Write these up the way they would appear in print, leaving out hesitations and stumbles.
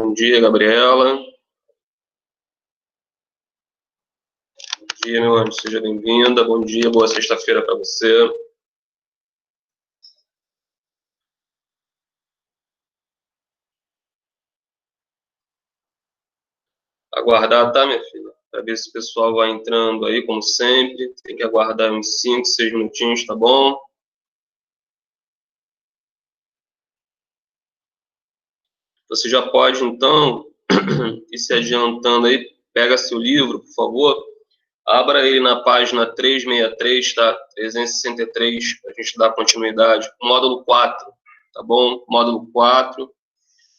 Bom dia, Gabriela. Bom dia, meu anjo, seja bem-vinda. Bom dia, boa sexta-feira para você. Aguardar, tá, minha filha? Para ver se o pessoal vai entrando aí, como sempre. Tem que aguardar uns 5, 6 minutinhos, tá bom? Você já pode, então, ir se adiantando aí. Pega seu livro, por favor. Abra ele na página 363, tá? 363, para a gente dar continuidade. Módulo 4, tá bom? Módulo 4,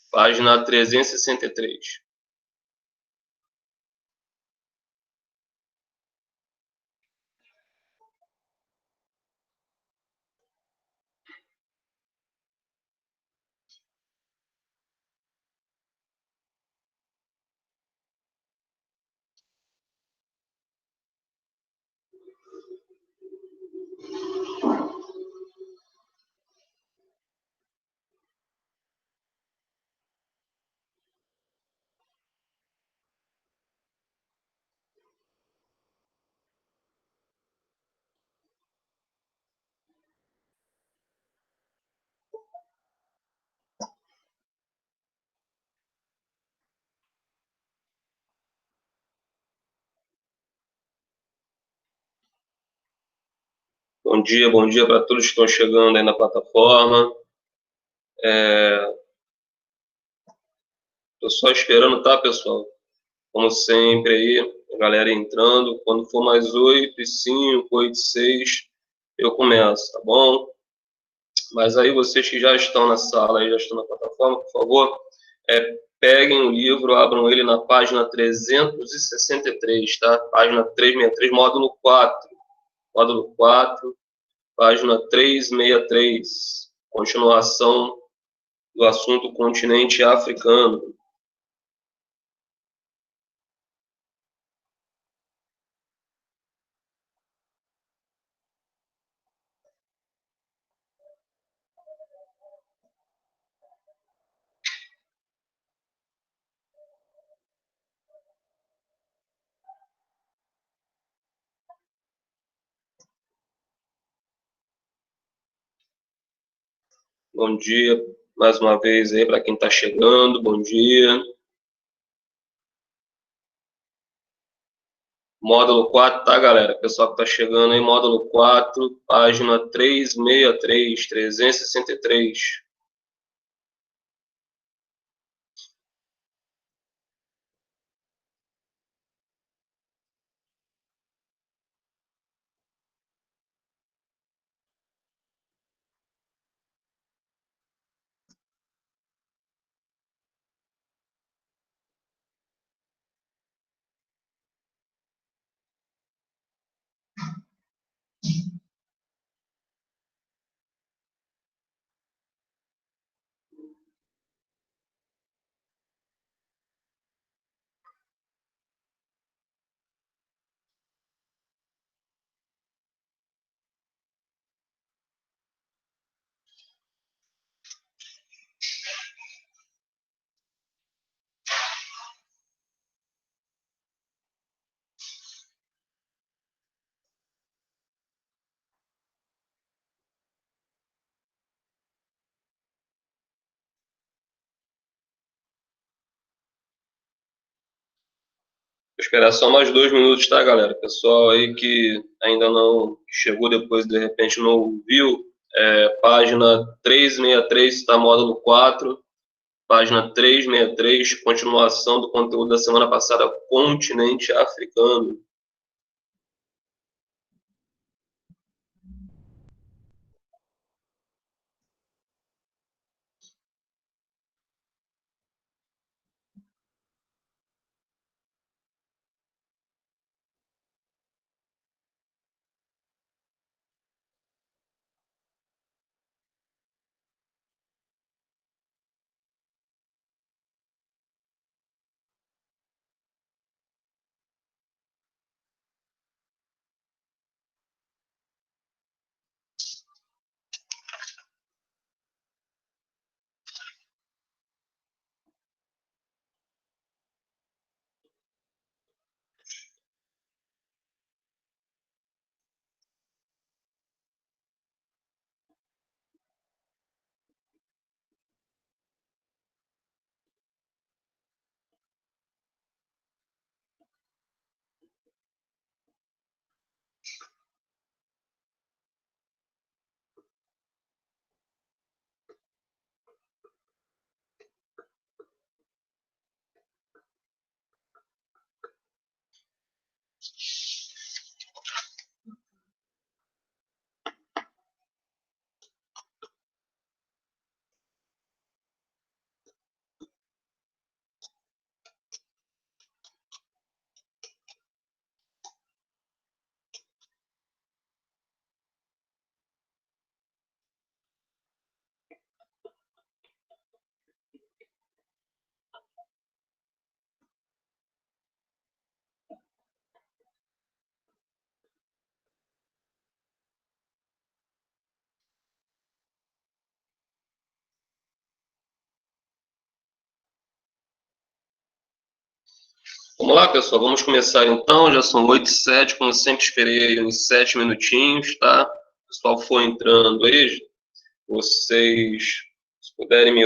página 363. Bom dia para todos que estão chegando aí na plataforma. Estou só esperando, tá, pessoal? Como sempre aí, a galera entrando. Quando for mais 8 e 5, 8 e 6, eu começo, tá bom? Mas aí vocês que já estão na sala, aí já estão na plataforma, por favor, peguem o livro, abram ele na página 363, tá? Página 363, módulo 4. Módulo 4, página 363. Continuação do assunto continente africano. Bom dia mais uma vez aí para quem está chegando. Bom dia. Módulo 4, tá, galera? Pessoal que está chegando aí, módulo 4, página 363, 363. Vou esperar só mais 2 minutos, tá, galera? Pessoal aí que ainda não chegou depois, de repente não ouviu, página 363, está módulo 4, página 363, continuação do conteúdo da semana passada, continente africano. Vamos lá, pessoal, vamos começar então. Já são 8h07, como sempre, esperei uns 7 minutinhos, tá? O pessoal foi entrando aí. Vocês, se puderem me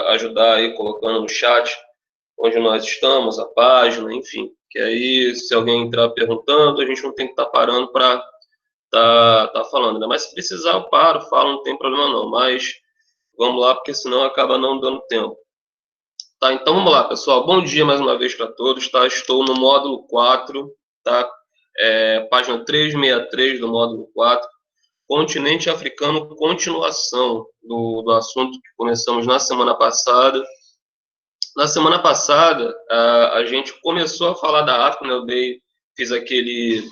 ajudar aí, colocando no chat onde nós estamos, a página, enfim. Que aí, se alguém entrar perguntando, a gente não tem que estar parando para tá falando. Ainda mais se precisar, eu paro, falo, não tem problema não. Mas vamos lá, porque senão acaba não dando tempo. Tá, então vamos lá, pessoal. Bom dia mais uma vez para todos, tá? Estou no módulo 4, tá? Página 363 do módulo 4. Continente africano, continuação do assunto que começamos na semana passada. Na semana passada, a gente começou a falar da África, né? Fiz aquele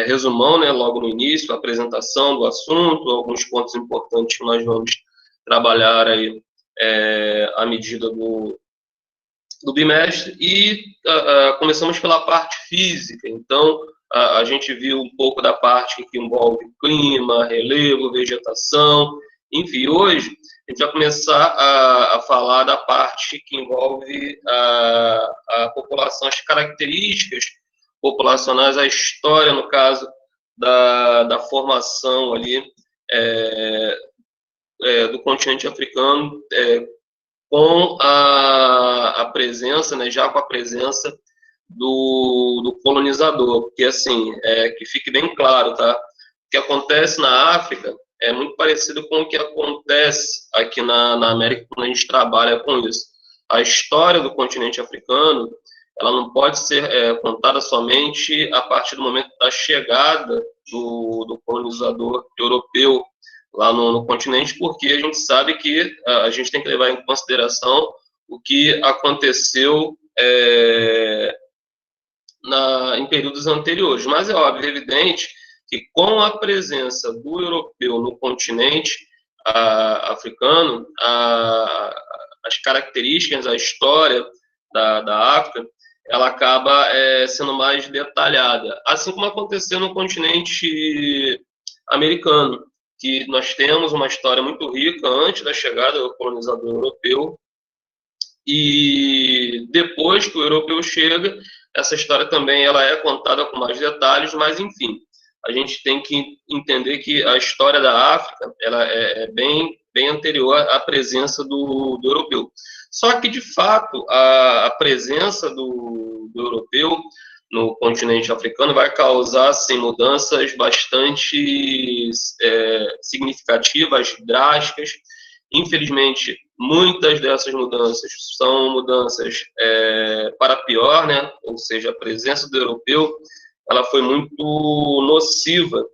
resumão, né, logo no início, a apresentação do assunto, alguns pontos importantes que nós vamos trabalhar aí à medida do bimestre, e começamos pela parte física. Então, a gente viu um pouco da parte que envolve clima, relevo, vegetação, enfim. Hoje a gente vai começar a falar da parte que envolve a população, as características populacionais, a história, no caso, da formação ali do continente africano, com a presença, né, já com a presença do colonizador, porque assim, que fique bem claro, tá? O que acontece na África é muito parecido com o que acontece aqui na América quando a gente trabalha com isso. A história do continente africano, ela não pode ser contada somente a partir do momento da chegada do colonizador europeu lá no continente, porque a gente sabe que a gente tem que levar em consideração o que aconteceu em períodos anteriores. Mas é óbvio, é evidente que com a presença do europeu no continente africano, as características, a história da África, ela acaba sendo mais detalhada. Assim como aconteceu no continente americano, que nós temos uma história muito rica antes da chegada do colonizador europeu, e depois que o europeu chega, essa história também ela é contada com mais detalhes, mas enfim, a gente tem que entender que a história da África ela é bem anterior à presença do europeu. Só que, de fato, a presença do europeu no continente africano vai causar assim, mudanças bastante significativas, drásticas. Infelizmente, muitas dessas mudanças são mudanças para pior, né? Ou seja, a presença do europeu ela foi muito nociva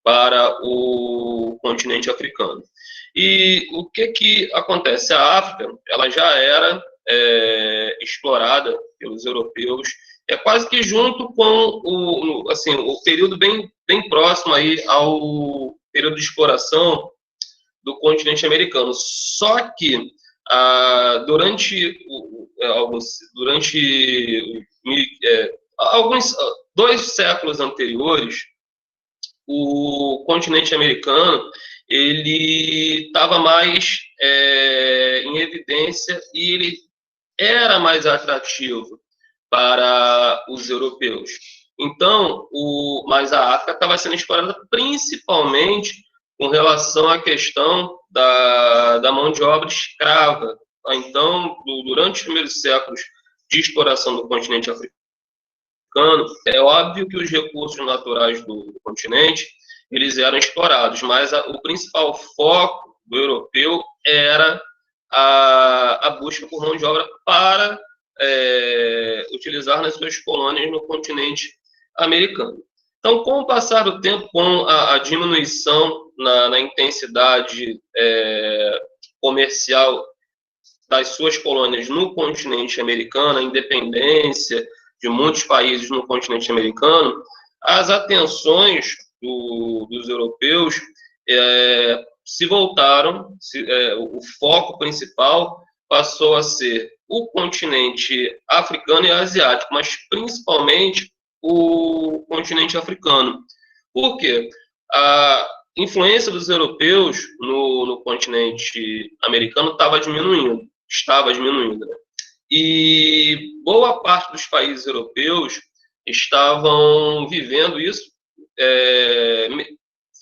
para o continente africano. E o que acontece? A África ela já era explorada pelos europeus, quase que junto com o período bem próximo aí ao período de exploração do continente americano. Só que durante alguns 2 séculos anteriores, o continente americano ele estava mais em evidência e ele era mais atrativo para os europeus. Então, mas a África estava sendo explorada principalmente com relação à questão da mão de obra escrava. Então, durante os primeiros séculos de exploração do continente africano, africano, é óbvio que os recursos naturais do continente, eles eram explorados, mas o principal foco do europeu era a busca por mão de obra para utilizar nas suas colônias no continente americano. Então, com o passar do tempo, com a diminuição na intensidade comercial das suas colônias no continente americano, a independência de muitos países no continente americano, as atenções dos europeus se voltaram, o foco principal passou a ser o continente africano e asiático, mas principalmente o continente africano. Por quê? A influência dos europeus no continente americano estava diminuindo, né? E boa parte dos países europeus estavam vivendo isso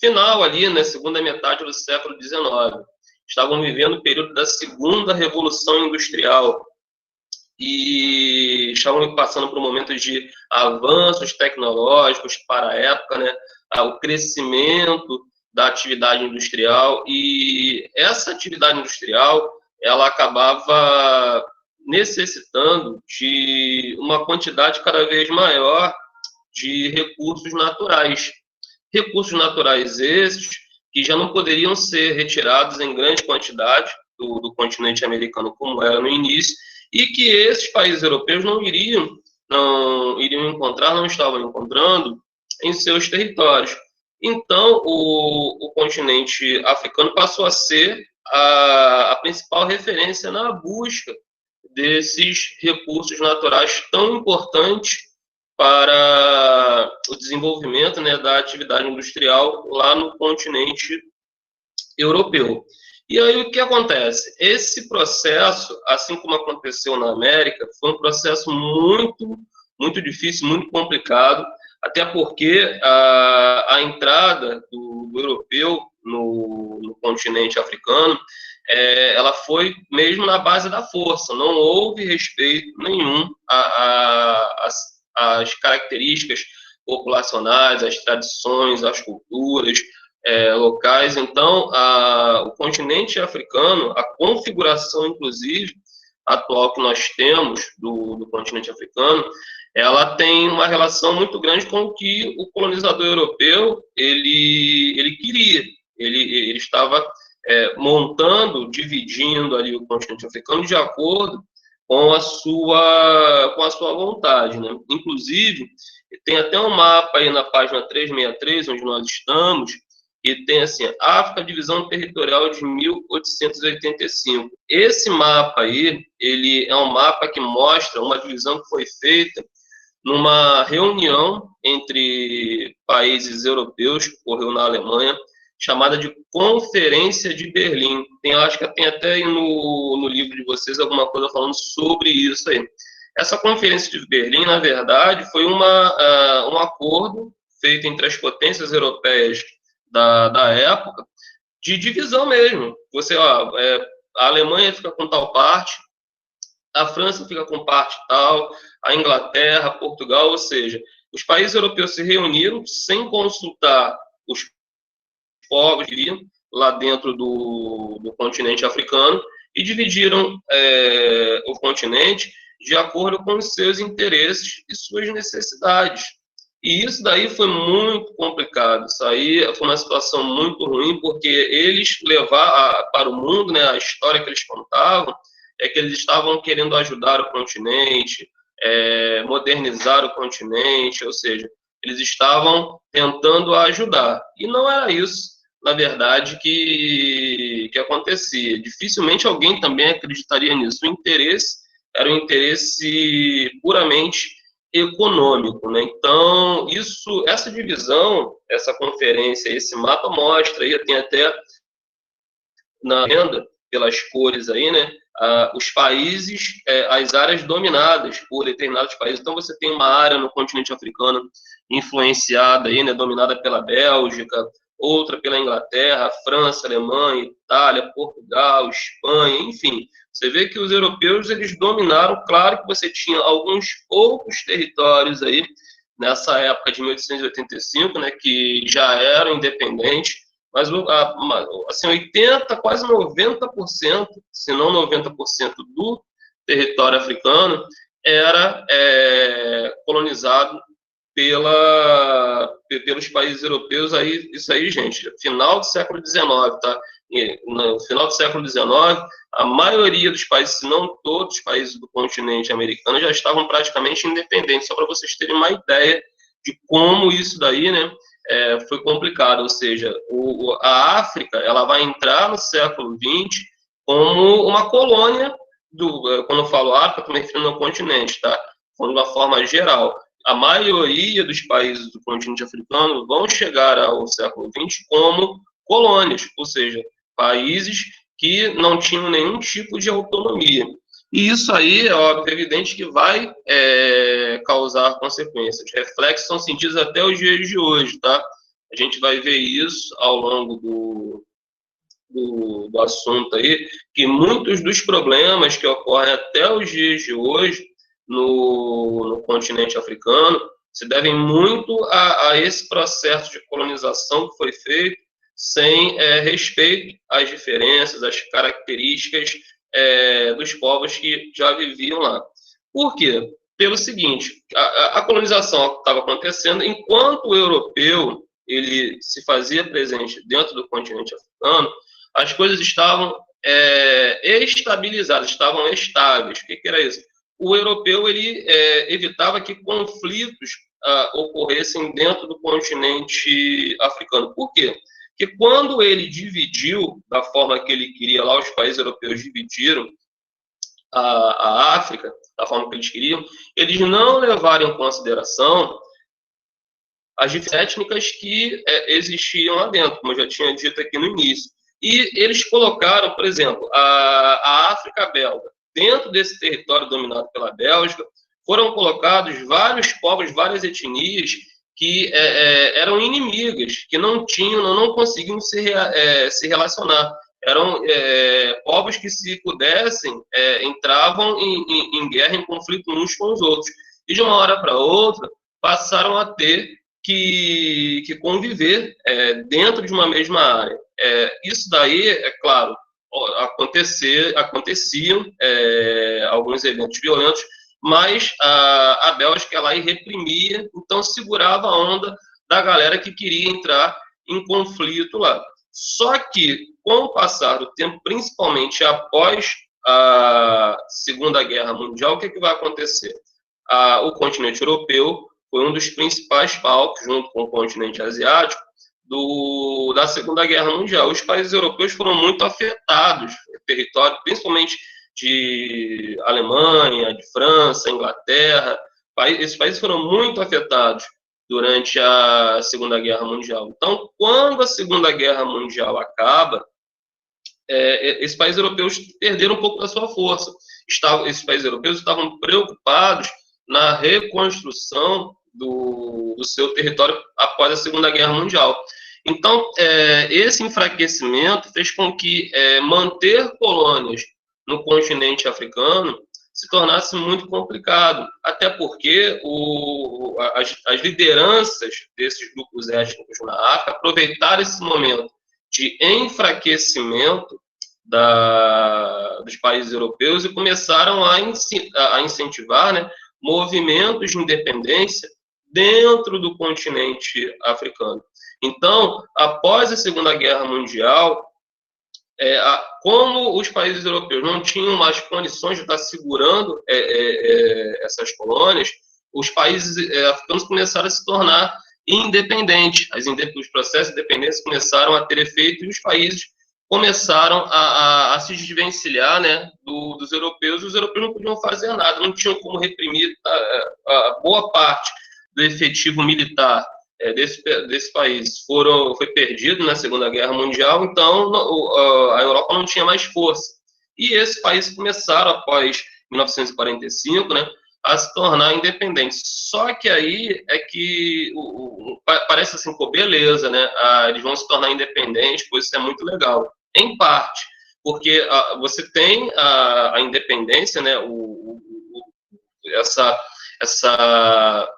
final ali, né, segunda metade do século XIX. Estavam vivendo o período da segunda revolução industrial e estavam passando por momentos de avanços tecnológicos para a época, né, o crescimento da atividade industrial, e essa atividade industrial ela acabava necessitando de uma quantidade cada vez maior de recursos naturais. Recursos naturais esses que já não poderiam ser retirados em grande quantidade do continente americano como era no início, e que esses países europeus não iriam encontrar, não estavam encontrando em seus territórios. Então, o continente africano passou a ser a principal referência na busca desses recursos naturais tão importantes para o desenvolvimento, né, da atividade industrial lá no continente europeu. E aí o que acontece? Esse processo, assim como aconteceu na América, foi um processo muito difícil, muito complicado, até porque a entrada do europeu no continente africano, ela foi mesmo na base da força, não houve respeito nenhum às características populacionais, às tradições, às culturas locais. Então, o continente africano, a configuração, inclusive, atual que nós temos do continente africano, ela tem uma relação muito grande com o que o colonizador europeu ele queria. Ele estava montando, dividindo ali o continente africano de acordo com a sua vontade, né? Inclusive, tem até um mapa aí na página 363, onde nós estamos, e tem assim, África, divisão territorial de 1885. Esse mapa aí, ele é um mapa que mostra uma divisão que foi feita numa reunião entre países europeus, que ocorreu na Alemanha, chamada de Conferência de Berlim. Acho que tem até aí no livro de vocês alguma coisa falando sobre isso aí. Essa Conferência de Berlim, na verdade, foi um acordo feito entre as potências europeias da época, de divisão mesmo. A Alemanha fica com tal parte, a França fica com parte tal, a Inglaterra, Portugal, ou seja, os países europeus se reuniram sem consultar os povos lá dentro do continente africano e dividiram o continente de acordo com os seus interesses e suas necessidades. E isso daí foi muito complicado. Isso aí foi uma situação muito ruim, porque eles levaram para o mundo, né, a história que eles contavam, é que eles estavam querendo ajudar o continente, modernizar o continente, ou seja, eles estavam tentando ajudar. E não era isso, na verdade, que acontecia. Dificilmente alguém também acreditaria nisso. O interesse era um interesse puramente econômico, né? Então, essa divisão, essa conferência, esse mapa mostra, aí tem até na renda, pelas cores aí, né? Os países, as áreas dominadas por determinados países. Então, você tem uma área no continente africano influenciada aí, né? Dominada pela Bélgica, outra pela Inglaterra, França, Alemanha, Itália, Portugal, Espanha, enfim. Você vê que os europeus, eles dominaram, claro que você tinha alguns poucos territórios aí, nessa época de 1885, né, que já eram independentes, mas assim, 80, quase 90%, se não 90% do território africano era colonizado pelos países europeus. Aí, isso aí, gente, final do século XIX, tá? E no final do século XIX, a maioria dos países, se não todos os países do continente americano, já estavam praticamente independentes, só para vocês terem uma ideia de como isso daí, né, foi complicado. Ou seja, a África, ela vai entrar no século XX como uma colônia quando eu falo África, estou me referindo ao continente, tá? Falando de uma forma geral. A maioria dos países do continente africano vão chegar ao século XX como colônias, ou seja, países que não tinham nenhum tipo de autonomia. E isso aí, é óbvio, evidente que vai causar consequências. Reflexos são sentidos até os dias de hoje, tá? A gente vai ver isso ao longo do assunto aí, que muitos dos problemas que ocorrem até os dias de hoje no continente africano se devem muito a esse processo de colonização que foi feito sem respeito às diferenças, às características dos povos que já viviam lá. Por quê? Pelo seguinte, a colonização estava acontecendo enquanto o europeu ele se fazia presente dentro do continente africano, as coisas estavam estabilizadas, estavam estáveis. O que era isso? O europeu ele evitava que conflitos ocorressem dentro do continente africano. Por quê? Porque quando ele dividiu da forma que ele queria, lá os países europeus dividiram a África da forma que eles queriam, eles não levaram em consideração as diferenças étnicas que existiam lá dentro, como eu já tinha dito aqui no início. E eles colocaram, por exemplo, a África belga. Dentro desse território dominado pela Bélgica, foram colocados vários povos, várias etnias que eram inimigas, que não conseguiam se relacionar. Eram povos que, se pudessem, entravam em guerra, em conflito uns com os outros. E de uma hora para outra, passaram a ter que conviver dentro de uma mesma área. Isso daí, é claro, aconteciam alguns eventos violentos, mas a Bélgica ela reprimia, então segurava a onda da galera que queria entrar em conflito lá. Só que, com o passar do tempo, principalmente após a Segunda Guerra Mundial, o que vai acontecer? O continente europeu foi um dos principais palcos, junto com o continente asiático, da Segunda Guerra Mundial. Os países europeus foram muito afetados, o território, principalmente de Alemanha, de França, Inglaterra, esses países foram muito afetados durante a Segunda Guerra Mundial. Então, quando a Segunda Guerra Mundial acaba, esses países europeus perderam um pouco da sua força. Esses países europeus estavam preocupados na reconstrução do seu território após a Segunda Guerra Mundial. Então, esse enfraquecimento fez com que manter colônias no continente africano se tornasse muito complicado, até porque as lideranças desses grupos étnicos na África aproveitaram esse momento de enfraquecimento dos países europeus e começaram a incentivar, né, movimentos de independência dentro do continente africano. Então, após a Segunda Guerra Mundial, como os países europeus não tinham mais condições de estar segurando essas colônias, os países africanos começaram a se tornar independentes. Os processos de independência começaram a ter efeito e os países começaram a se desvencilhar, né, dos europeus. Os europeus não podiam fazer nada, não tinham como reprimir a boa parte do efetivo militar desse país foi perdido na Segunda Guerra Mundial, então a Europa não tinha mais força. E esses países começaram, após 1945, né, a se tornar independentes. Só que aí é que parece assim, pô, beleza, né? Eles vão se tornar independentes, pois isso é muito legal. Em parte. porque você tem a independência, né, essa,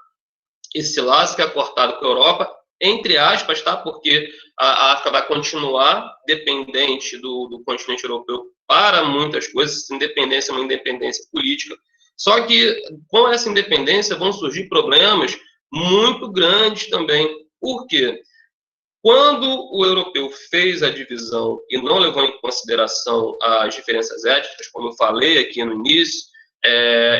esse laço que é cortado com a Europa, entre aspas, tá? Porque a África vai continuar dependente do continente europeu para muitas coisas. Essa independência é uma independência política. Só que com essa independência vão surgir problemas muito grandes também. Por quê? Quando o europeu fez a divisão e não levou em consideração as diferenças étnicas, como eu falei aqui no início,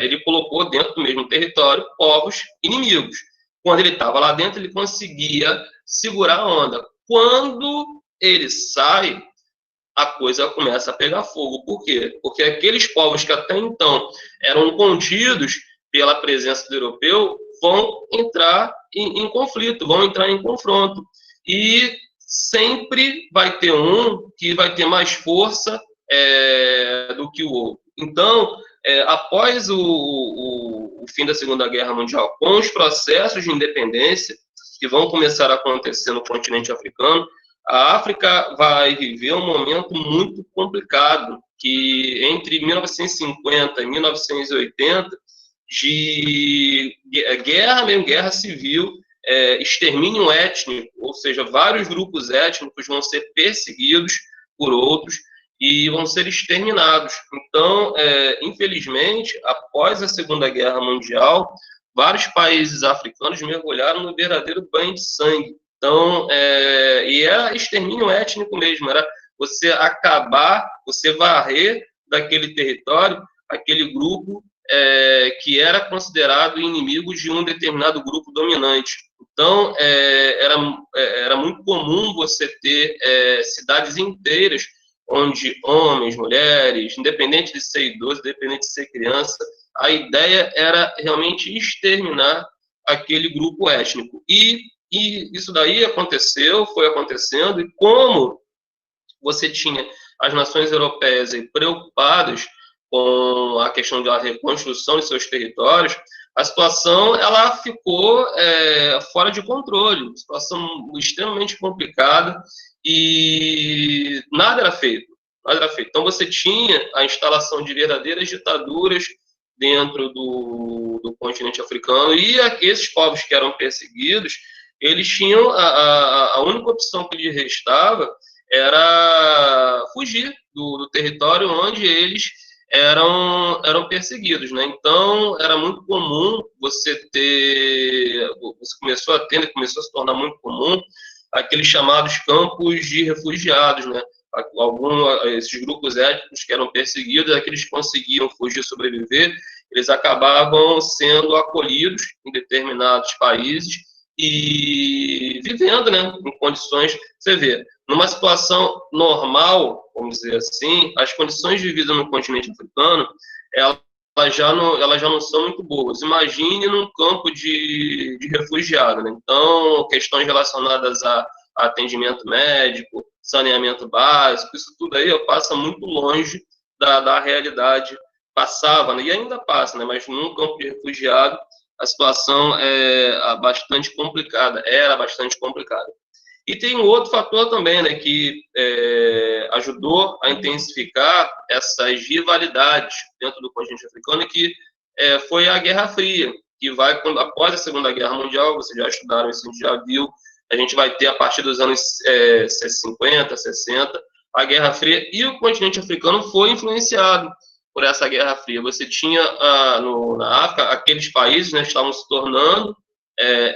ele colocou dentro do mesmo território povos inimigos. Quando ele estava lá dentro, ele conseguia segurar a onda. Quando ele sai, a coisa começa a pegar fogo. Por quê? Porque aqueles povos que até então eram contidos pela presença do europeu vão entrar em conflito, vão entrar em confronto. E sempre vai ter um que vai ter mais força do que o outro. Então, após o fim da Segunda Guerra Mundial, com os processos de independência que vão começar a acontecer no continente africano, a África vai viver um momento muito complicado, que entre 1950 e 1980, de guerra, mesmo guerra civil, extermínio étnico, ou seja, vários grupos étnicos vão ser perseguidos por outros e vão ser exterminados. Então, infelizmente, após a Segunda Guerra Mundial, vários países africanos mergulharam no verdadeiro banho de sangue. Então, e era extermínio étnico mesmo, era você acabar, você varrer daquele território aquele grupo que era considerado inimigo de um determinado grupo dominante. Então, era muito comum você ter cidades inteiras onde homens, mulheres, independente de ser idoso, independente de ser criança, a ideia era realmente exterminar aquele grupo étnico. E isso daí foi acontecendo, e como você tinha as nações europeias preocupadas com a questão da reconstrução de seus territórios, a situação ela ficou fora de controle, situação extremamente complicada, e nada era feito. Então você tinha a instalação de verdadeiras ditaduras dentro do continente africano, e esses povos que eram perseguidos, eles tinham a única opção que lhes restava era fugir do território onde eles eram perseguidos, né? Então era muito comum você começou a se tornar muito comum aqueles chamados campos de refugiados, né? Esses grupos étnicos que eram perseguidos, aqueles que conseguiam fugir, sobreviver, eles acabavam sendo acolhidos em determinados países e vivendo, né, em condições, você vê, numa situação normal, vamos dizer assim, as condições de vida no continente africano, elas já não são muito boas. Imagine num campo de refugiado, né? Então, questões relacionadas a atendimento médico, saneamento básico, isso tudo aí passa muito longe da realidade. Passava, né? E ainda passa, né? Mas num campo de refugiado, a situação era bastante complicada. E tem um outro fator também, né, que ajudou a intensificar essas rivalidades dentro do continente africano, que foi a Guerra Fria, que vai, após a Segunda Guerra Mundial, vocês já estudaram isso, a gente já viu, a gente vai ter, a partir dos anos 50, 60, a Guerra Fria, e o continente africano foi influenciado por essa Guerra Fria. Você tinha na África aqueles países, né, estavam se tornando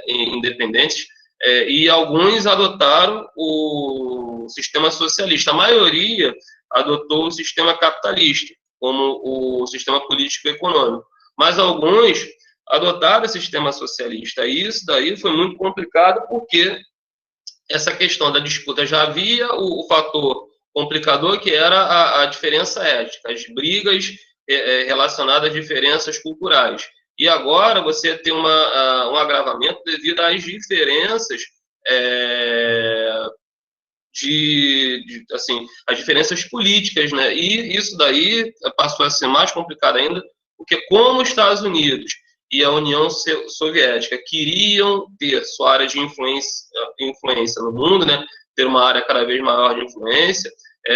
independentes, e alguns adotaram o sistema socialista. A maioria adotou o sistema capitalista como o sistema político-econômico, mas alguns adotaram o sistema socialista. E isso daí foi muito complicado, porque essa questão da disputa já havia o fator complicador, que era a diferença étnica, as brigas relacionadas a diferenças culturais. E agora você tem um agravamento devido às diferenças assim, as diferenças políticas, né? E isso daí passou a ser mais complicado ainda, porque como os Estados Unidos e a União Soviética queriam ter sua área de influência no mundo, né? Ter uma área cada vez maior de influência,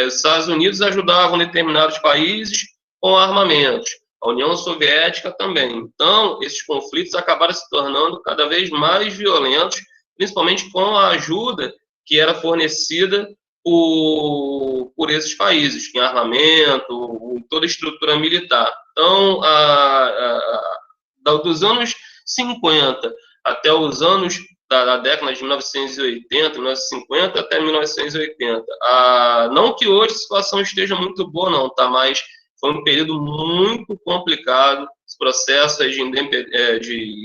Os Estados Unidos ajudavam determinados países com armamentos, a União Soviética também. Então, esses conflitos acabaram se tornando cada vez mais violentos, principalmente com a ajuda que era fornecida por esses países, em armamento, em toda a estrutura militar. Então, dos anos 50 até os anos da década de 1980, 1950 até 1980. Não que hoje a situação esteja muito boa, não, tá? Mas foi um período muito complicado, esse processo de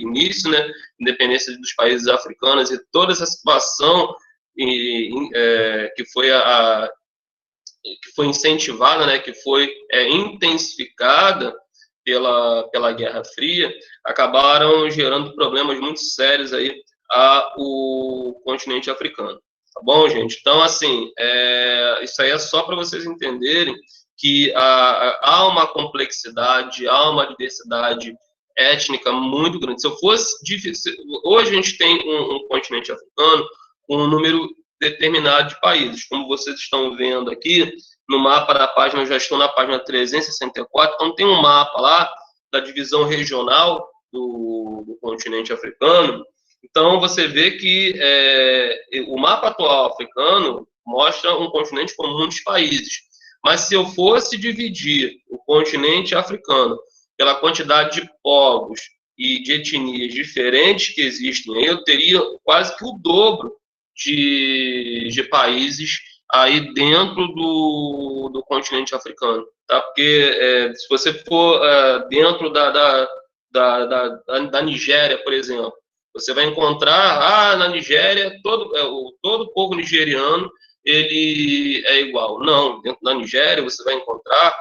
início, né, independência dos países africanos e toda essa situação que foi incentivada, né, que foi intensificada pela Guerra Fria, acabaram gerando problemas muito sérios aí ao continente africano. Tá bom, gente? Então, assim, isso aí é só para vocês entenderem que há uma complexidade, há uma diversidade étnica muito grande. Se eu fosse hoje a gente tem um continente africano com um número determinado de países, como vocês estão vendo aqui no mapa da página, eu já estou na página 364, então tem um mapa lá da divisão regional do continente africano. Então você vê que o mapa atual africano mostra um continente com muitos países. Mas se eu fosse dividir o continente africano pela quantidade de povos e de etnias diferentes que existem, eu teria quase que o dobro de países aí dentro do continente africano, tá? Porque se você for dentro da Nigéria, por exemplo, você vai encontrar, na Nigéria, todo o povo nigeriano, ele é igual. Não, dentro da Nigéria você vai encontrar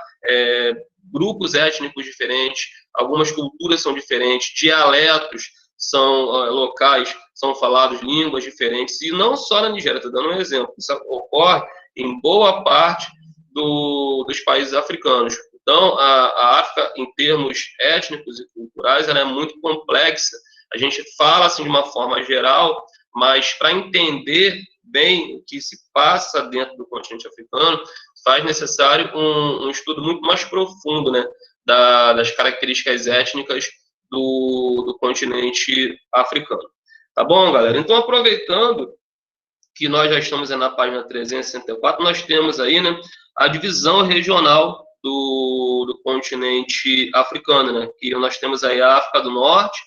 grupos étnicos diferentes, algumas culturas são diferentes, dialetos são locais, são falados línguas diferentes, e não só na Nigéria, estou dando um exemplo, isso ocorre em boa parte dos países africanos. Então, a África, em termos étnicos e culturais, ela é muito complexa. A gente fala assim de uma forma geral, mas para entender bem o que se passa dentro do continente africano, faz necessário um estudo muito mais profundo, né, das características étnicas do continente africano. Tá bom, galera? Então, aproveitando que nós já estamos na página 364, nós temos aí, né, a divisão regional do continente africano, né? Que nós temos aí a África do Norte,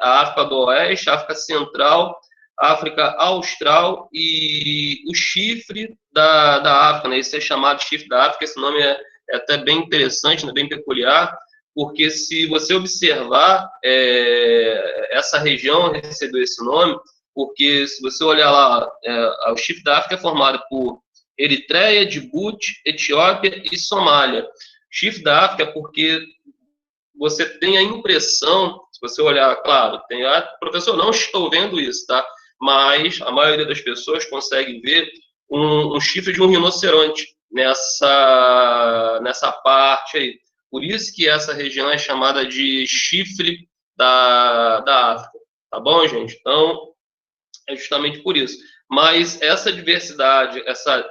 a África do Oeste, a África Central, a África Austral e o chifre da África, né? Esse é chamado chifre da África, esse nome é até bem interessante, né? Bem peculiar, porque se você observar, essa região recebeu esse nome, porque se você olhar lá, o chifre da África é formado por Eritreia, Djibouti, Etiópia e Somália. Chifre da África é porque você tem a impressão, se você olhar, claro, professor, não estou vendo isso, tá? Mas a maioria das pessoas consegue ver um chifre de um rinoceronte nessa parte aí. Por isso que essa região é chamada de chifre da África, tá bom, gente? Então, é justamente por isso. Mas essa diversidade, essa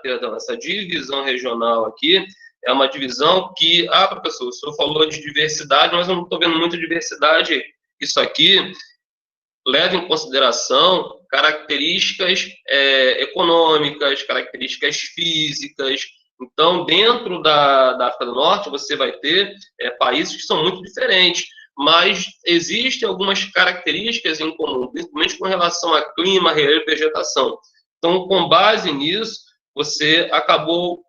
divisão regional aqui, é uma divisão que, professor, o senhor falou de diversidade, mas eu não estou vendo muita diversidade. Isso aqui leva em consideração características econômicas, características físicas. Então, dentro da África do Norte, você vai ter países que são muito diferentes, mas existem algumas características em comum, principalmente com relação a clima, relevo e vegetação. Então, com base nisso, você acabou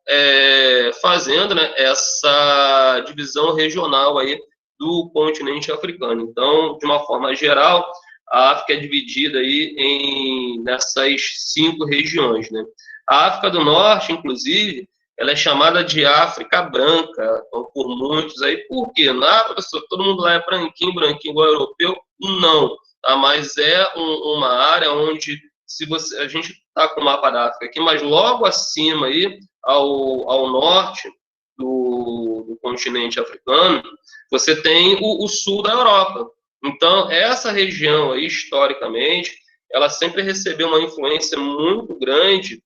fazendo, né, essa divisão regional aí do continente africano. Então, de uma forma geral, a África é dividida aí nessas 5 regiões, né? A África do Norte, inclusive, ela é chamada de África Branca, então, por muitos aí. Por quê? Professor, todo mundo lá é branquinho, igual europeu? Não, tá? Mas é uma área onde, a gente está com o mapa da África aqui, mas logo acima aí, ao norte do continente africano, você tem o sul da Europa. Então, essa região aí, historicamente, ela sempre recebeu uma influência muito grande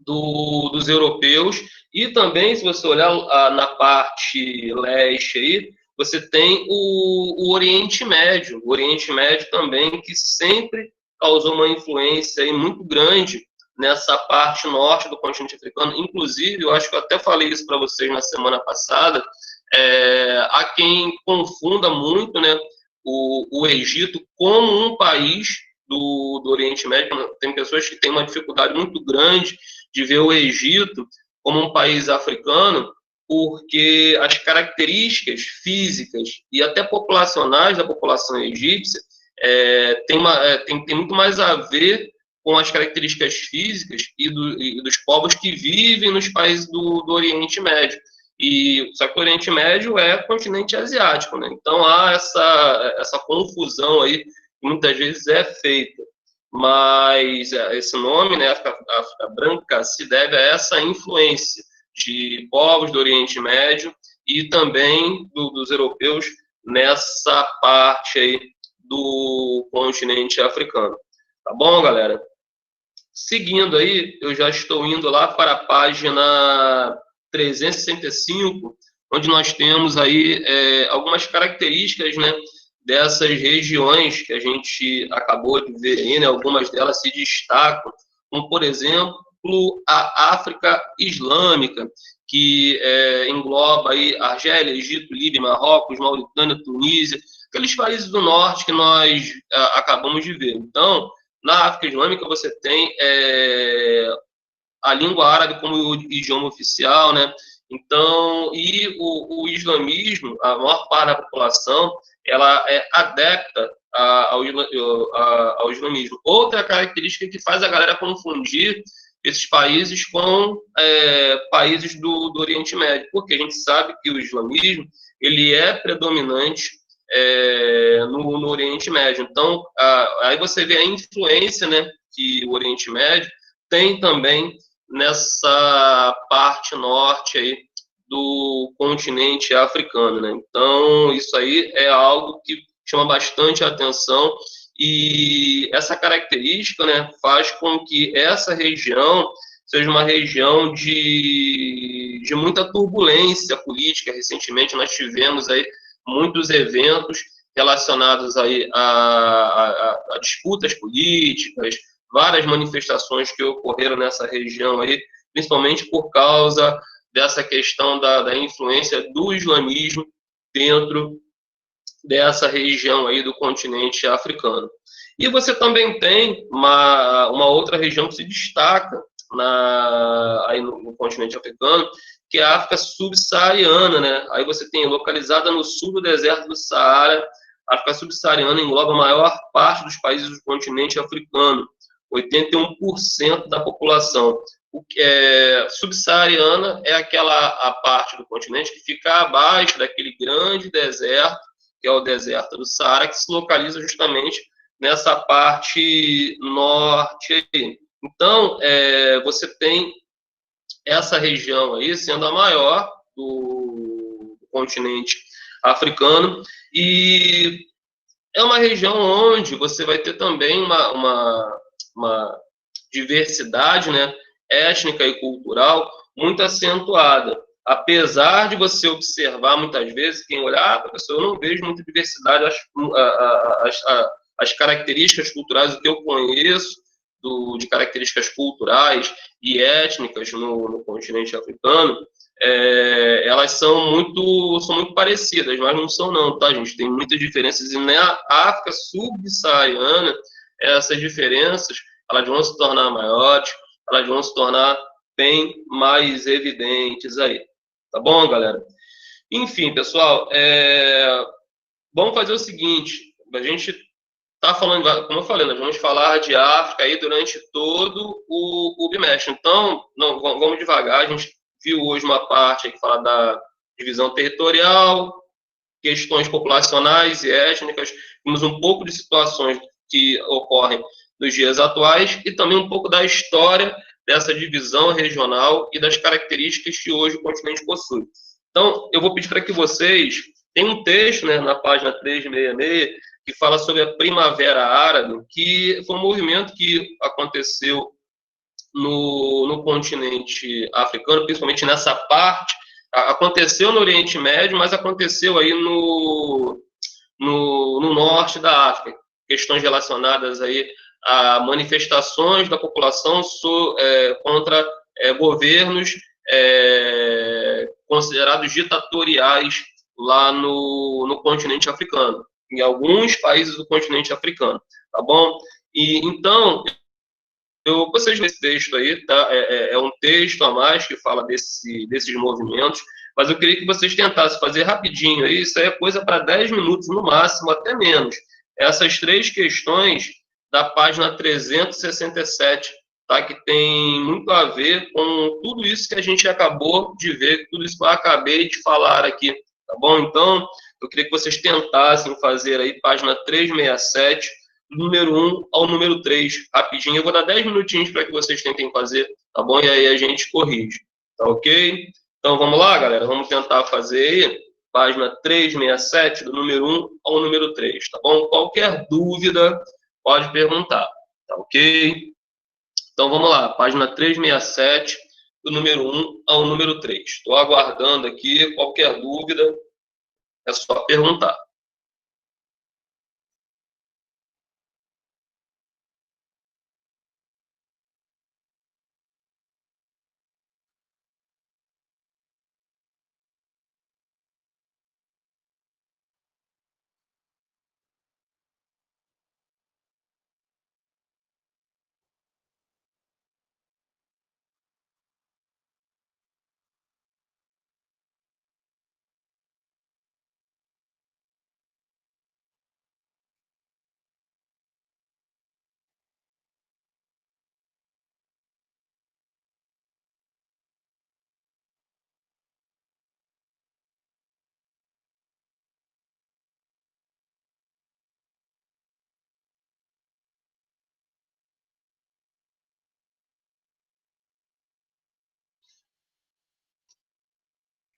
dos europeus, e também, se você olhar na parte leste aí, você tem o Oriente Médio. O Oriente Médio também, que sempre causou uma influência aí muito grande nessa parte norte do continente africano. Inclusive, eu acho que eu até falei isso para vocês na semana passada, há quem confunda muito, né, o Egito como um país do Oriente Médio. Tem pessoas que têm uma dificuldade muito grande de ver o Egito como um país africano, porque as características físicas e até populacionais da população egípcia tem muito mais a ver com as características físicas e dos povos que vivem nos países do Oriente Médio. Só que o Oriente Médio é continente asiático, né? Então há essa confusão aí, que muitas vezes é feita. Mas esse nome, né, África Branca, se deve a essa influência de povos do Oriente Médio e também dos europeus nessa parte aí do continente africano. Tá bom, galera? Seguindo aí, eu já estou indo lá para a página 365, onde nós temos aí algumas características, né, dessas regiões que a gente acabou de ver aí, né, algumas delas se destacam, como, por exemplo, a África Islâmica, que engloba aí Argélia, Egito, Líbia, Marrocos, Mauritânia, Tunísia, aqueles países do norte que nós acabamos de ver. Então, na África Islâmica você tem a língua árabe como idioma oficial, né? Então, e o islamismo, a maior parte da população, ela é adepta ao islamismo. Outra característica que faz a galera confundir esses países com países do Oriente Médio, porque a gente sabe que o islamismo ele é predominante no Oriente Médio. Então, aí você vê a influência, né, que o Oriente Médio tem também nessa parte norte aí do continente africano, né? Então, isso aí é algo que chama bastante atenção, e essa característica, né, faz com que essa região seja uma região de muita turbulência política. Recentemente nós tivemos aí muitos eventos relacionados aí a disputas políticas, várias manifestações que ocorreram nessa região aí, principalmente por causa dessa questão da influência do islamismo dentro dessa região aí do continente africano. E você também tem uma outra região que se destaca aí no continente africano, que é a África subsaariana, né? Aí você tem localizada no sul do deserto do Saara. A África subsaariana engloba a maior parte dos países do continente africano, 81% da população. O que subsaariana é a parte do continente que fica abaixo daquele grande deserto, que é o deserto do Saara, que se localiza justamente nessa parte norte aí. Então, você tem essa região aí sendo a maior do continente africano, e é uma região onde você vai ter também uma diversidade, né, étnica e cultural muito acentuada. Apesar de você observar muitas vezes, quem olhar, professor, eu não vejo muita diversidade, as características culturais, o que eu conheço de características culturais e étnicas no continente africano, elas são muito parecidas, mas não são não, tá, gente? Tem muitas diferenças, e na África subsaariana, essas diferenças, elas vão se tornar maiores, elas vão se tornar bem mais evidentes aí. Tá bom, galera? Enfim, pessoal, vamos fazer o seguinte, a gente tá falando, como eu falei, nós vamos falar de África aí durante todo o bimestre. Então, vamos devagar. A gente viu hoje uma parte aí que fala da divisão territorial, questões populacionais e étnicas, vimos um pouco de situações que ocorrem nos dias atuais e também um pouco da história dessa divisão regional e das características que hoje o continente possui. Então, eu vou pedir para que vocês... Tem um texto, né, na página 366, que fala sobre a Primavera Árabe, que foi um movimento que aconteceu no continente africano, principalmente nessa parte. Aconteceu no Oriente Médio, mas aconteceu aí no norte da África. Questões relacionadas aí a manifestações da população contra governos considerados ditatoriais lá no continente africano, em alguns países do continente africano, tá bom? E então, vocês veem esse texto aí, tá? É um texto a mais que fala desses movimentos, mas eu queria que vocês tentassem fazer rapidinho aí, isso aí é coisa para 10 minutos no máximo, até menos. Essas três questões da página 367, tá? Que tem muito a ver com tudo isso que a gente acabou de ver, tudo isso que eu acabei de falar aqui, tá bom? Então, eu queria que vocês tentassem fazer aí página 367, do número 1 ao número 3, rapidinho. Eu vou dar 10 minutinhos para que vocês tentem fazer, tá bom? E aí a gente corrige, tá ok? Então vamos lá, galera, vamos tentar fazer aí, página 367, do número 1 ao número 3, tá bom? Qualquer dúvida, pode perguntar, tá ok? Então vamos lá, página 367, do número 1 ao número 3. Estou aguardando aqui, qualquer dúvida, é só perguntar.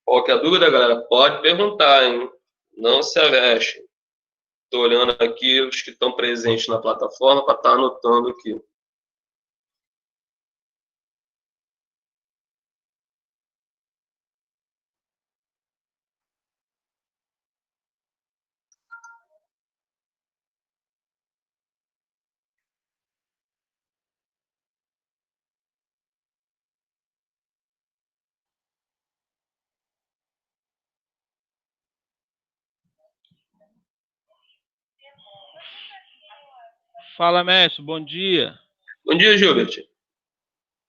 Qualquer dúvida, galera, pode perguntar, hein? Não se aveste. Estou olhando aqui os que estão presentes na plataforma para estar anotando aqui. Fala, mestre, bom dia. Bom dia, Gilbert.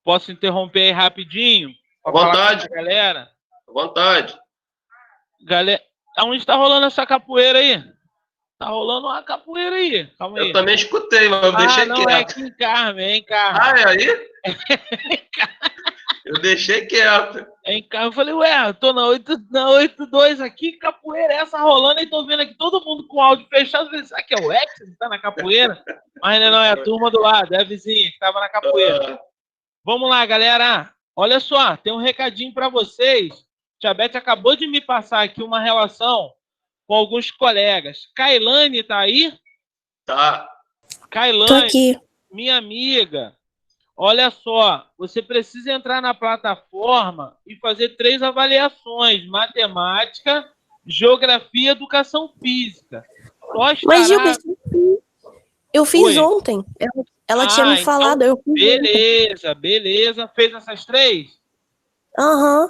Posso interromper aí rapidinho? À vontade. Galera? À vontade. Galera, aonde está rolando essa capoeira aí? Tá rolando uma capoeira aí. Calma aí. Eu também escutei, mas eu deixei não, quieto. é aqui em Carmen, é em Carmen. Ah, é aí? Eu deixei quieto. É em Carmen. Eu falei, ué, eu tô na 82 aqui, capoeira é essa rolando, e tô vendo aqui todo mundo com o áudio fechado. Será que é o X que tá na capoeira? Mas não, é a turma do lado, é a vizinha que tava na capoeira. Vamos lá, galera. Olha só, tem um recadinho para vocês. Tia Beth acabou de me passar aqui uma relação com alguns colegas. Kailane tá aí? Tá. Kailane, Tô aqui. minha amiga. Olha só, você precisa entrar na plataforma e fazer 3 avaliações: matemática, geografia e educação física. Mas, Gilbert, eu fiz ontem. Ela tinha me falado. Então, beleza. Fez essas 3? Aham.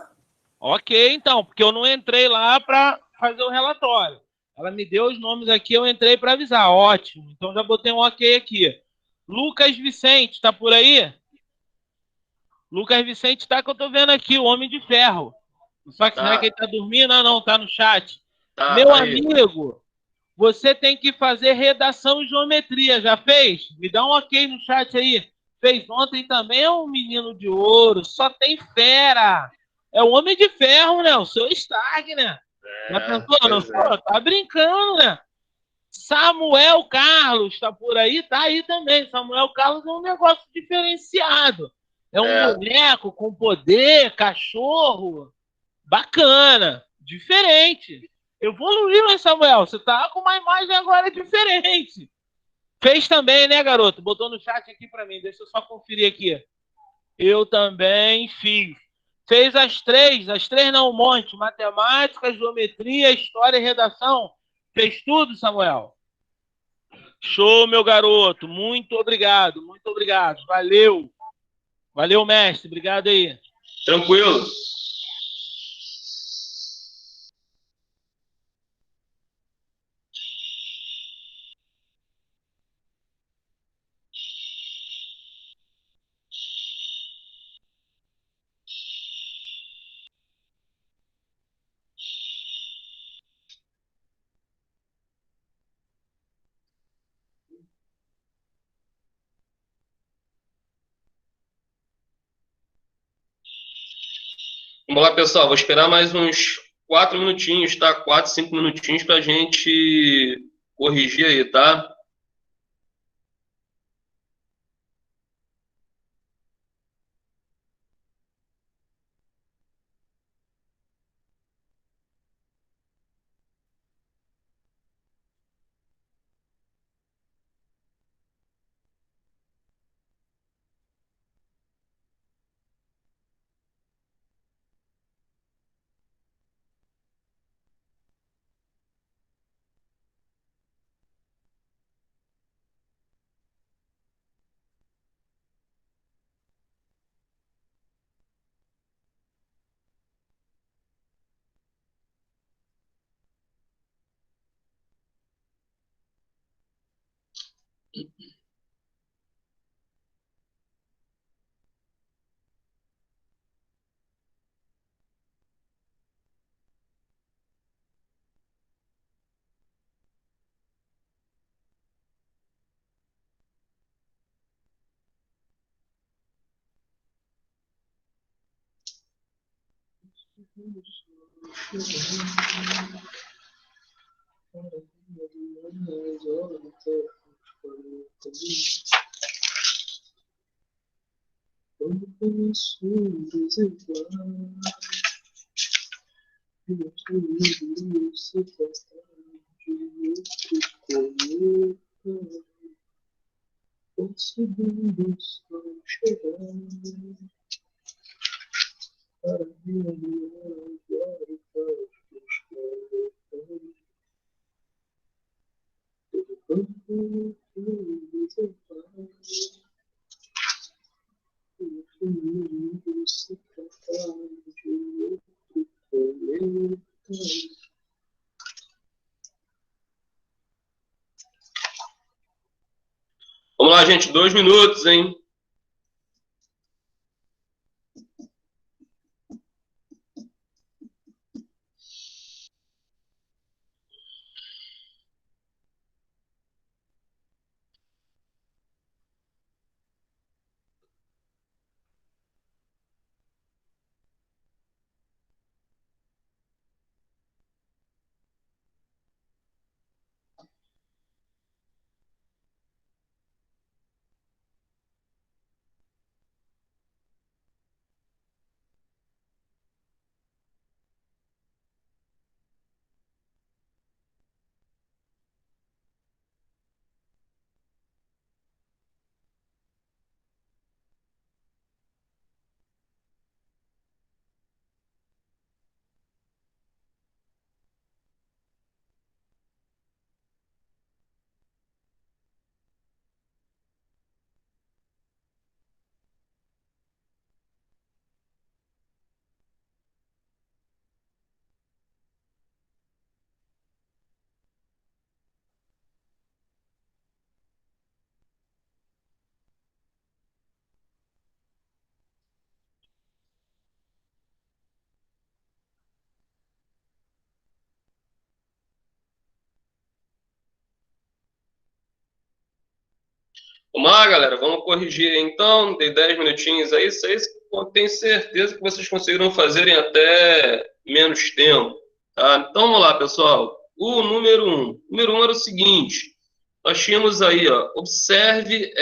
Ok, então, porque eu não entrei lá para fazer o relatório. Ela me deu os nomes aqui, eu entrei para avisar. Ótimo, então já botei um ok aqui. Lucas Vicente, tá por aí? Lucas Vicente tá, que eu tô vendo aqui, o Homem de Ferro. Só que será que ele tá dormindo? Não, tá no chat. Tá, Meu aí. amigo, você tem que fazer redação e geometria, já fez? Me dá um ok no chat aí. Fez ontem também, é um menino de ouro, só tem fera. É o Homem de Ferro, né? O seu Stark, né? Já pensou? Não, tá brincando, né? Samuel Carlos tá por aí? Tá aí também. Samuel Carlos é um negócio diferenciado. É um boneco com poder, cachorro. Bacana. Diferente. Evoluiu, hein, Samuel? Você tá com uma imagem agora diferente. Fez também, né, garoto? Botou no chat aqui pra mim. Deixa eu só conferir aqui. Eu também fiz. Fez as três não, um monte. Matemática, geometria, história e redação. Fez tudo, Samuel? Show, meu garoto. Muito obrigado, muito obrigado. Valeu. Valeu, mestre. Obrigado aí. Tranquilo. Vamos lá, pessoal. Vou esperar mais uns 4 minutinhos, tá? 4, 5 minutinhos para a gente corrigir aí, tá? Vamos lá, gente. 2 minutos, hein? Vamos lá, galera. Vamos corrigir então. Dei 10 minutinhos aí. Vocês tenho certeza que vocês conseguiram fazer em até menos tempo. Tá? Então vamos lá, pessoal. O número 1. O número 1 era o seguinte. Nós tínhamos aí, ó, observe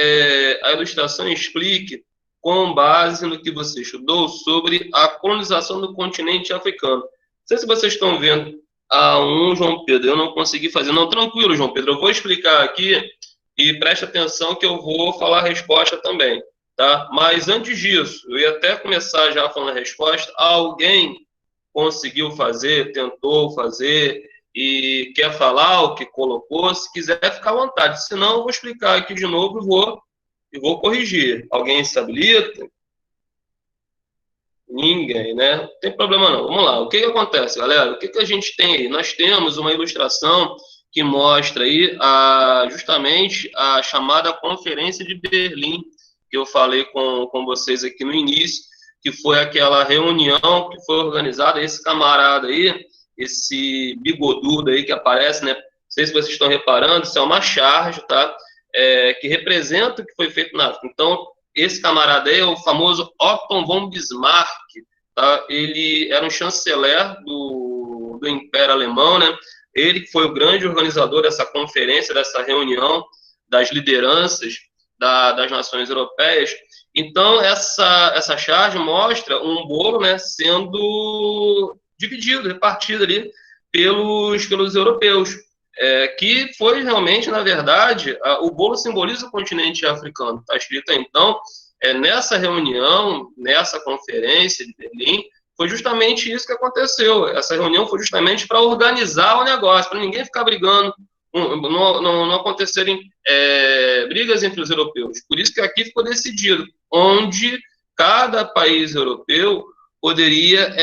a ilustração e explique com base no que você estudou sobre a colonização do continente africano. Não sei se vocês estão vendo João Pedro. Eu não consegui fazer. Não, tranquilo, João Pedro. Eu vou explicar aqui e preste atenção que eu vou falar a resposta também. tá? Mas antes disso, eu ia até começar já falando a resposta. Alguém conseguiu fazer, tentou fazer e quer falar o que colocou? Se quiser, fica à vontade. Se não, eu vou explicar aqui de novo e vou corrigir. Alguém se habilita? Ninguém, né? Não tem problema não. Vamos lá. O que acontece, galera? O que a gente tem aí? Nós temos uma ilustração que mostra aí justamente a chamada Conferência de Berlim, que eu falei com vocês aqui no início, que foi aquela reunião que foi organizada. Esse camarada aí, esse bigodudo aí que aparece, né? Não sei se vocês estão reparando, isso é uma charge, tá? Que representa o que foi feito na África. Então, esse camarada aí é o famoso Otto von Bismarck, tá? Ele era um chanceler do Império Alemão, né? Ele que foi o grande organizador dessa conferência, dessa reunião das lideranças das nações europeias. Então, essa charge mostra um bolo, né, sendo dividido, repartido ali pelos europeus. Que foi realmente, na verdade, o bolo simboliza o continente africano. Está escrito aí, então, nessa reunião, nessa conferência de Berlim, foi justamente isso que aconteceu. Essa reunião foi justamente para organizar o negócio, para ninguém ficar brigando, não acontecerem brigas entre os europeus. Por isso que aqui ficou decidido, onde cada país europeu poderia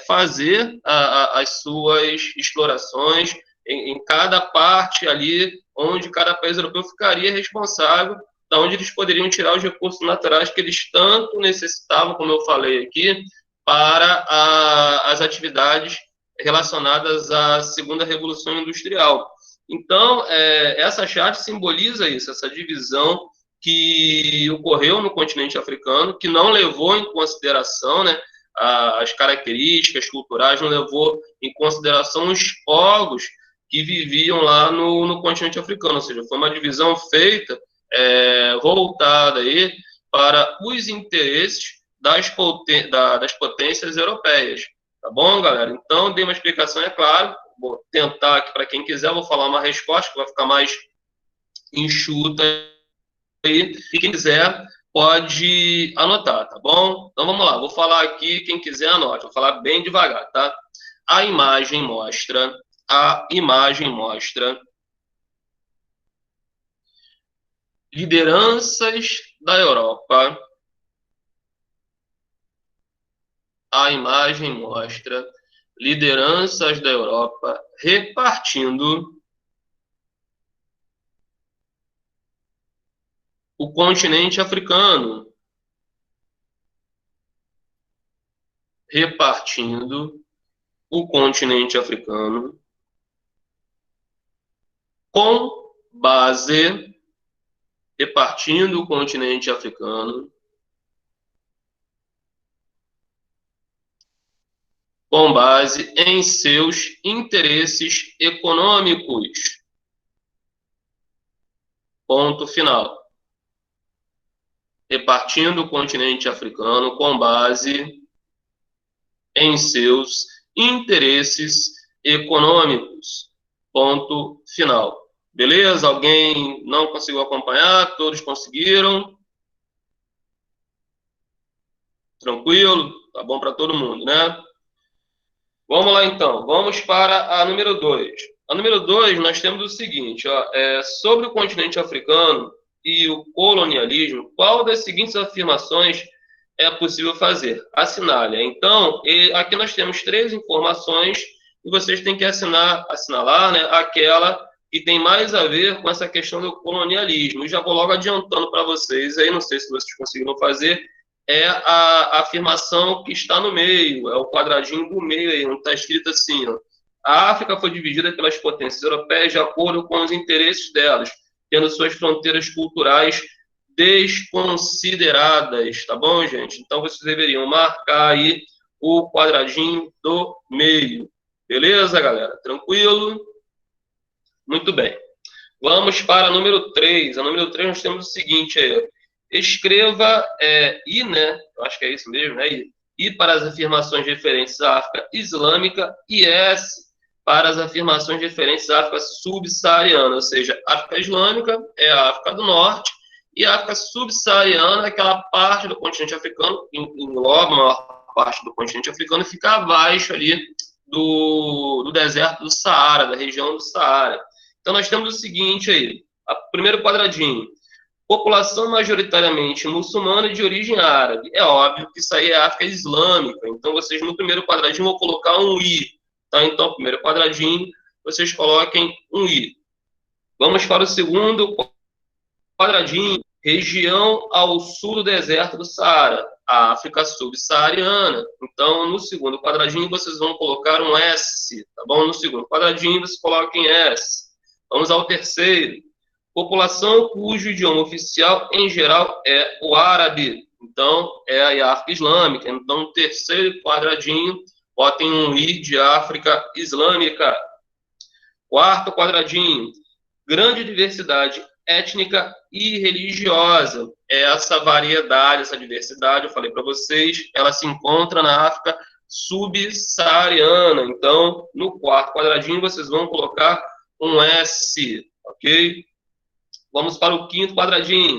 fazer as suas explorações, em cada parte ali, onde cada país europeu ficaria responsável, da onde eles poderiam tirar os recursos naturais que eles tanto necessitavam, como eu falei aqui, para as atividades relacionadas à segunda revolução industrial. Então, essa charte simboliza isso, essa divisão que ocorreu no continente africano, que não levou em consideração, né, as características culturais, não levou em consideração os povos que viviam lá no continente africano, ou seja, foi uma divisão feita, voltada aí para os interesses das potências europeias. Tá bom, galera? Então, dei uma explicação, é claro. Vou tentar aqui, para quem quiser, vou falar uma resposta que vai ficar mais enxuta aí. E quem quiser pode anotar, tá bom? Então, vamos lá. Vou falar aqui, quem quiser anote. Vou falar bem devagar, tá? A imagem mostra lideranças da Europa. A imagem mostra lideranças da Europa repartindo o continente africano. Repartindo o continente africano com base repartindo o continente africano com base em seus interesses econômicos. Ponto final. Repartindo o continente africano com base em seus interesses econômicos. Ponto final. Beleza? Alguém não conseguiu acompanhar? Todos conseguiram? Tranquilo? Tá bom para todo mundo, né? Vamos lá, então. Vamos para a número 2. A número 2, nós temos o seguinte, sobre o continente africano e o colonialismo, qual das seguintes afirmações é possível fazer? Assinale. Então, aqui nós temos 3 informações e vocês têm que assinalar, né, aquela que tem mais a ver com essa questão do colonialismo. E já vou logo adiantando para vocês, aí não sei se vocês conseguiram fazer, a afirmação que está no meio, é o quadradinho do meio aí, onde está escrito assim, ó, a África foi dividida pelas potências europeias de acordo com os interesses delas, tendo suas fronteiras culturais desconsideradas, tá bom, gente? Então, vocês deveriam marcar aí o quadradinho do meio. Beleza, galera? Tranquilo? Muito bem. Vamos para a número 3. A número 3 nós temos o seguinte aí. Escreva I, né? Eu acho que é isso mesmo, né? I para as afirmações referentes à África Islâmica e S para as afirmações referentes à África subsaariana, ou seja, África Islâmica é a África do Norte E a África subsaariana é aquela parte do continente africano, engloba a maior parte do continente africano, e fica abaixo ali do deserto do Saara, da região do Saara. Então, nós temos o seguinte aí, primeiro quadradinho, população majoritariamente muçulmana de origem árabe. É óbvio que isso aí é África Islâmica, então vocês no primeiro quadradinho vão colocar um I. Tá? Então, primeiro quadradinho, vocês coloquem um I. Vamos para o segundo quadradinho, região ao sul do deserto do Saara, a África subsaariana. Então, no segundo quadradinho, vocês vão colocar um S, tá bom? No segundo quadradinho, vocês coloquem S. Vamos ao terceiro. População cujo idioma oficial, em geral, é o árabe. Então, é a África Islâmica. Então, no terceiro quadradinho, botem um I de África Islâmica. Quarto quadradinho, grande diversidade étnica e religiosa. Essa variedade, essa diversidade, eu falei para vocês, ela se encontra na África subsaariana. Então, no quarto quadradinho, vocês vão colocar um S, ok? Vamos para o quinto quadradinho.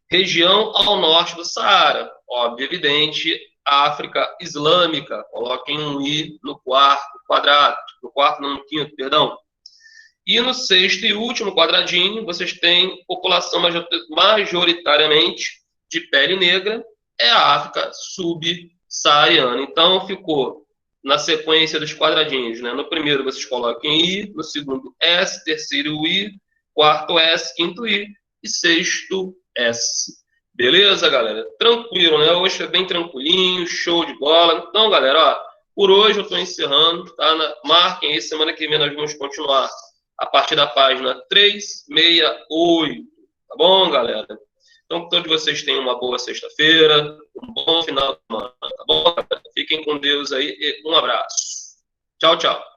Região ao norte do Saara. Óbvio, evidente, África Islâmica. Coloquem um I no quarto quadrado. No quarto, não, no quinto, perdão. E no sexto e último quadradinho, vocês têm população majoritariamente de pele negra. É a África subsaariana. Então, ficou na sequência dos quadradinhos, né? No primeiro, vocês coloquem I. No segundo, S. Terceiro, I. Quarto S, quinto I e sexto S. Beleza, galera? Tranquilo, né? Hoje foi bem tranquilinho, show de bola. Então, galera, ó, por hoje eu estou encerrando, tá? Marquem aí, semana que vem nós vamos continuar a partir da página 368, tá bom, galera? Então, que todos vocês tenham uma boa sexta-feira, um bom final de semana, tá bom, galera? Fiquem com Deus aí e um abraço. Tchau, tchau.